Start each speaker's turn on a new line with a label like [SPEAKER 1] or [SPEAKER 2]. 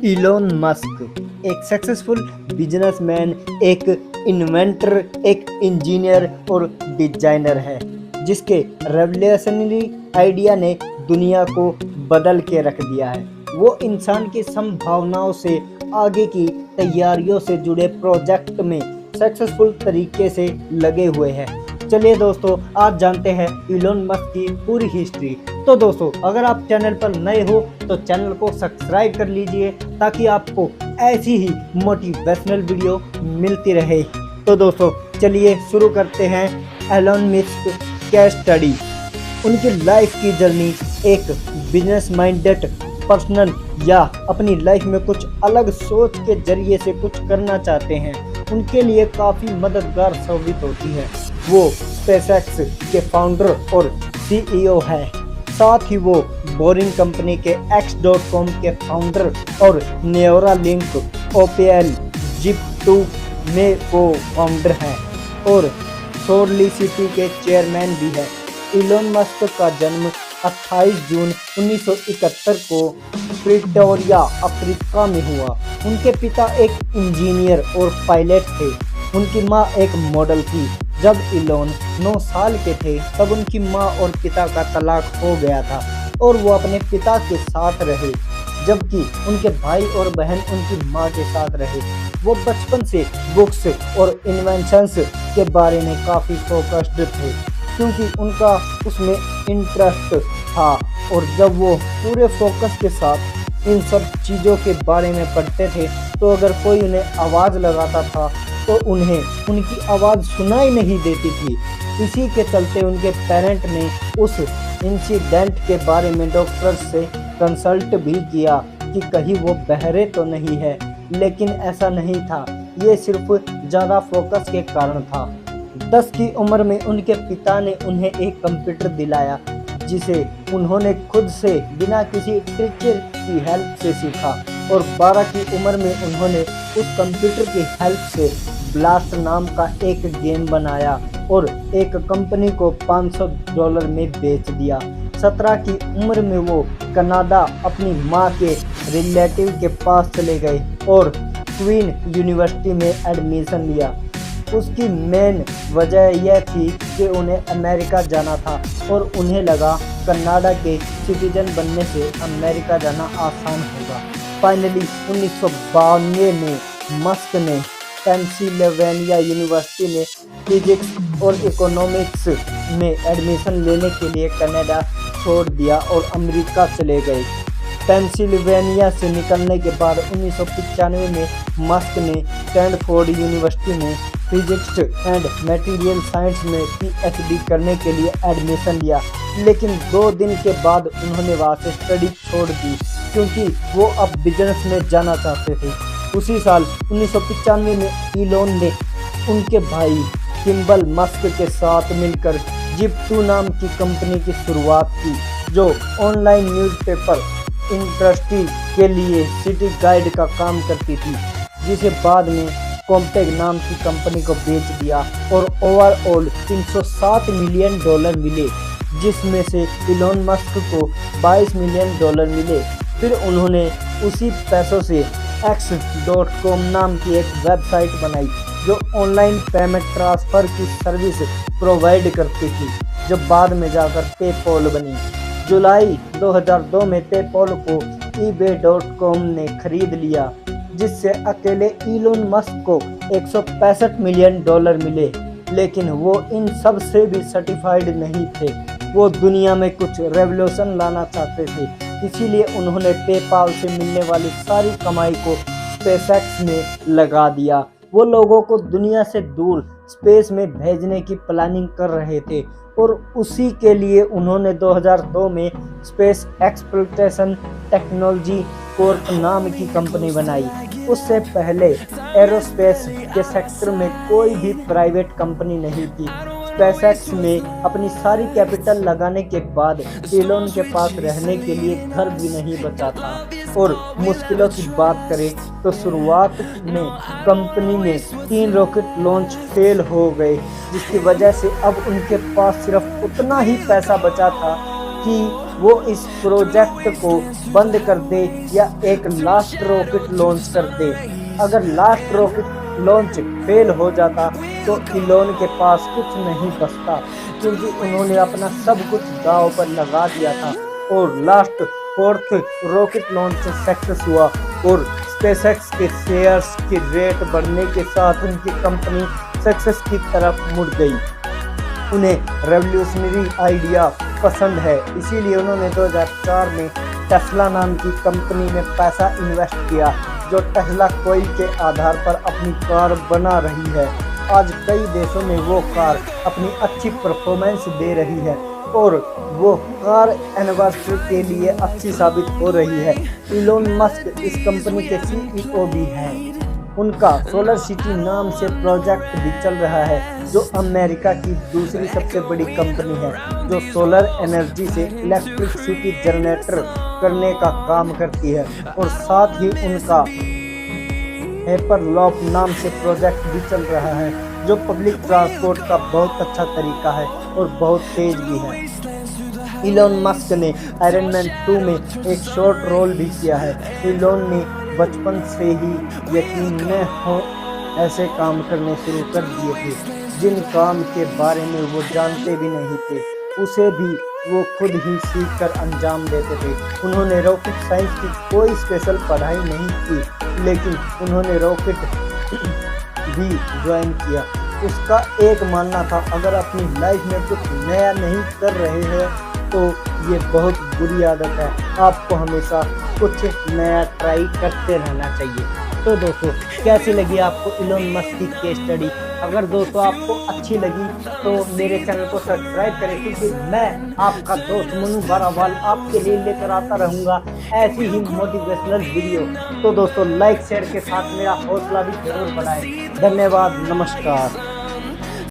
[SPEAKER 1] Elon Musk एक successful businessman, एक inventor, एक इंजीनियर और डिजाइनर है जिसके रेवोल्यूशनरी आइडिया ने दुनिया को बदल के रख दिया है। वो इंसान की संभावनाओं से आगे की तैयारियों से जुड़े प्रोजेक्ट में सक्सेसफुल तरीके से लगे हुए हैं। चलिए दोस्तों, आज जानते हैं इलोन मस्क की पूरी हिस्ट्री। तो दोस्तों, अगर आप चैनल पर नए हो तो चैनल को सब्सक्राइब कर लीजिए ताकि आपको ऐसी ही मोटिवेशनल वीडियो मिलती रहे। तो दोस्तों, चलिए शुरू करते हैं इलोन मस्क केस स्टडी। उनकी लाइफ की जर्नी एक बिजनेस माइंडेड पर्सन या अपनी लाइफ में कुछ अलग सोच के जरिए से कुछ करना चाहते हैं, उनके लिए काफ़ी मददगार साबित होती है। वो स्पेसएक्स के फाउंडर और सीईओ हैं। साथ ही वो बोरिंग कंपनी के X.com के फाउंडर और न्यूरालिंक OPL Zip2 में वो फाउंडर हैं और सोलिसिटी के चेयरमैन भी हैं। इलोन मस्क का जन्म 28 जून 1971 को प्रिटोरिया, अफ्रीका में हुआ। उनके पिता एक इंजीनियर और पायलट थे। उनकी मां एक मॉडल थी। जब इलोन 9 साल के थे तब उनकी मां और पिता का तलाक हो गया था और वो अपने पिता के साथ रहे, जबकि उनके भाई और बहन उनकी मां के साथ रहे। वो बचपन से बुक्स और इन्वेंशंस के बारे में काफ़ी फोकस्ड थे क्योंकि उनका उसमें इंटरेस्ट था, और जब वो पूरे फोकस के साथ इन सब चीज़ों के बारे में पढ़ते थे तो अगर कोई उन्हें आवाज़ लगाता था तो उन्हें उनकी आवाज़ सुनाई नहीं देती थी। इसी के चलते उनके पेरेंट ने उस इंसिडेंट के बारे में डॉक्टर से कंसल्ट भी किया कि कहीं वो बहरे तो नहीं है, लेकिन ऐसा नहीं था। ये सिर्फ ज़्यादा फोकस के कारण था। 10 की उम्र में उनके पिता ने उन्हें एक कंप्यूटर दिलाया जिसे उन्होंने खुद से बिना किसी टीचर की हेल्प से सीखा, और 12 की उम्र में उन्होंने उस कंप्यूटर की हेल्प से ब्लास्ट नाम का एक गेम बनाया और एक कंपनी को $500 में बेच दिया। 17 की उम्र में वो कनाडा अपनी माँ के रिलेटिव के पास चले गए और क्वीन यूनिवर्सिटी में एडमिशन लिया। उसकी मेन वजह यह थी कि उन्हें अमेरिका जाना था और उन्हें लगा कनाडा के सिटीजन बनने से अमेरिका जाना आसान होगा। फाइनली 1992 में मस्क ने पेंसिल्वेनिया यूनिवर्सिटी में फिजिक्स और इकोनॉमिक्स में एडमिशन लेने के लिए कनाडा छोड़ दिया और अमेरिका चले गए। पेंसिल्वेनिया से निकलने के बाद 1995 में मस्क ने स्टैनफोर्ड यूनिवर्सिटी में फिजिक्स एंड मटेरियल साइंस में PhD करने के लिए एडमिशन लिया, लेकिन 2 दिन के बाद उन्होंने वहाँ से स्टडी छोड़ दी क्योंकि वो अब बिजनेस में जाना चाहते थे। उसी साल 1995 में इलोन ने उनके भाई किम्बल मस्क के साथ मिलकर Zip2 नाम की कंपनी की शुरुआत की, जो ऑनलाइन न्यूज़पेपर इंडस्ट्री के लिए सिटी गाइड का काम करती थी, जिसे बाद में कॉम्पैक नाम की कंपनी को बेच दिया और ओवरऑल $307 मिलियन मिले, जिसमें से इलोन मस्क को $22 मिलियन मिले। फिर उन्होंने उसी पैसों से X.com नाम की एक वेबसाइट बनाई जो ऑनलाइन पेमेंट ट्रांसफ़र की सर्विस प्रोवाइड करती थी, जो बाद में जाकर पेपॉल बनी। जुलाई 2002 में पेपॉल को eBay.com ने खरीद लिया, जिससे अकेले इलोन मस्क को $165 मिलियन मिले, लेकिन वो इन सब से भी सर्टिफाइड नहीं थे। वो दुनिया में कुछ रेवोल्यूशन लाना चाहते थे, इसीलिए उन्होंने पेपाल से मिलने वाली सारी कमाई को स्पेसएक्स में लगा दिया। वो लोगों को दुनिया से दूर स्पेस में भेजने की प्लानिंग कर रहे थे और उसी के लिए उन्होंने 2002 में स्पेस एक्सप्लोरेशन टेक्नोलॉजी कॉर्प नाम की कंपनी बनाई। उससे पहले एरोस्पेस के सेक्टर में कोई भी प्राइवेट कंपनी नहीं थी। स्पेसएक्स में अपनी सारी कैपिटल लगाने के बाद इलोन के पास रहने के लिए घर भी नहीं बचा था, और मुश्किलों की बात करें तो शुरुआत में कंपनी में 3 रॉकेट लॉन्च फेल हो गए, जिसकी वजह से अब उनके पास सिर्फ उतना ही पैसा बचा था कि वो इस प्रोजेक्ट को बंद कर दे या एक लास्ट रॉकेट लॉन्च कर दे। अगर लास्ट रॉकेट लॉन्च फेल हो जाता तो इलोन के पास कुछ नहीं बचता, क्योंकि उन्होंने अपना सब कुछ दांव पर लगा दिया था। और last fourth rocket launch success हुआ और स्पेसएक्स के शेयर्स की रेट बढ़ने के साथ उनकी कंपनी सक्सेस की तरफ मुड़ गई। उन्हें रेवोल्यूशनरी आइडिया पसंद है, इसीलिए उन्होंने 2004 में टेस्ला नाम की कंपनी में पैसा इन्वेस्ट किया, जो टेस्ला कोयल के आधार पर अपनी कार बना रही है। आज कई देशों में वो कार अपनी अच्छी परफॉर्मेंस दे रही है और वो कार एनिवर्सरी के लिए अच्छी साबित हो रही है। इलोन मस्क इस कंपनी के CEO भी हैं। उनका सोलर सिटी नाम से प्रोजेक्ट भी चल रहा है, जो अमेरिका की दूसरी सबसे बड़ी कंपनी है, जो सोलर एनर्जी से इलेक्ट्रिसिटी जनरेटर करने का काम करती है। और साथ ही उनका हाइपरलूप नाम से प्रोजेक्ट भी चल रहा है, जो पब्लिक ट्रांसपोर्ट का बहुत अच्छा तरीका है और बहुत तेज भी है। इलोन मस्क ने आयरन मैन 2 में एक शॉर्ट रोल भी किया है। इलोन ने बचपन से ही यकीन न हो ऐसे काम करने शुरू कर दिए थे जिन काम के बारे में वो जानते भी नहीं थे, उसे भी वो खुद ही सीख कर अंजाम देते थे। उन्होंने रॉकेट साइंस की कोई स्पेशल पढ़ाई नहीं की, लेकिन उन्होंने रॉकेट भी ज्वाइन किया। उसका एक मानना था, अगर अपनी लाइफ में कुछ नया नहीं कर रहे हैं तो ये बहुत बुरी आदत है, आपको हमेशा कुछ नया ट्राई करते रहना चाहिए। तो दोस्तों, कैसी लगी आपको इलोन मस्क की केस स्टडी? अगर दोस्तों आपको अच्छी लगी तो मेरे चैनल को सब्सक्राइब करें, क्योंकि मैं आपका दोस्त मनु बारावाल आपके लिए लेकर आता रहूँगा ऐसी ही मोटिवेशनल वीडियो। तो दोस्तों, लाइक शेयर के साथ मेरा हौसला भी जरूर बढ़ाएं। धन्यवाद, नमस्कार।